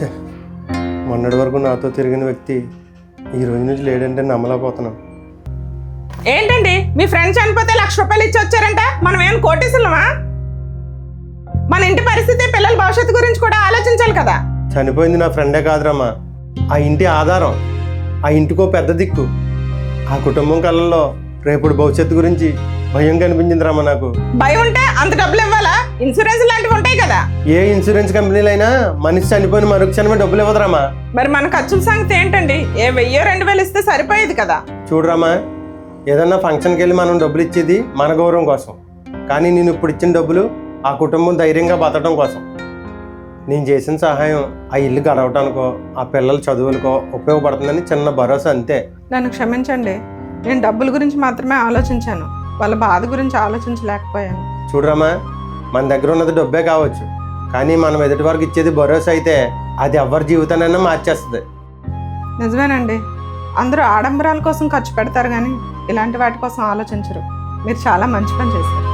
ఛే, మొన్నటి వరకు నాతో తిరిగిన వ్యక్తి ఈ రోజు నుంచి లేడంటే నమ్మలేకపోతున్నాం. ఏంటండి మీ ఫ్రెండ్ చనిపోతే 1,00,000 రూపాయలు ఇచ్చి వచ్చారంట? మనం ఏం కోటీసులమా? మన ఇంటి పరిస్థితి, పిల్లల భవిష్యత్తు గురించి కూడా ఆలోచించాలి కదా. చనిపోయింది నా ఫ్రెండే కాదురమ్మా, ఆ ఇంటి ఆధారం, ఆ ఇంటికో పెద్ద దిక్కు. ఆ కుటుంబం కళ్ళల్లో రేపుడు భవిష్యత్తు గురించి భయం కనిపించిందిరమ్మా నాకు. భయం ఉంటే అంత డబ్బులు ఇవ్వాలా? ఇన్సూరెన్స్ లాంటివి ఉంటాయి కదా. ఏ ఇన్సూరెన్స్ కంపెనీలైనా మనిషి చనిపోయిన మరుక్షణమే డబ్బులు ఇవ్వదురమ్మా. మరి మన ఖర్చుల సంగతి ఏంటండి? 1,000-2,000 ఇస్తే సరిపోయేది కదా. చూడరామా, ఏదన్నా ఫంక్షన్కి వెళ్ళి మనం డబ్బులు ఇచ్చేది మన గౌరవం కోసం, కానీ నేను ఇప్పుడు ఇచ్చిన డబ్బులు ఆ కుటుంబం ధైర్యంగా బతకడం కోసం. నేను చేసిన సహాయం ఆ ఇల్లు గడవటానికో ఆ పిల్లల చదువులకో ఉపయోగపడుతుందని చిన్న భరోసా అంతే. నన్ను క్షమించండి, నేను డబ్బుల గురించి మాత్రమే ఆలోచించాను, వాళ్ళ బాధ గురించి ఆలోచించలేకపోయాను. చూడరామా, మన దగ్గర ఉన్నది డబ్బే కావచ్చు, కానీ మనం ఎదుటి వరకు ఇచ్చేది భరోసా అయితే అది ఎవరి జీవితానైనా మార్చేస్తుంది. నిజమేనండి, అందరూ ఆడంబరాల కోసం ఖర్చు పెడతారు కానీ ఇలాంటి వాటి కోసం ఆలోచించరు. మీరు చాలా మంచి పని చేశారు.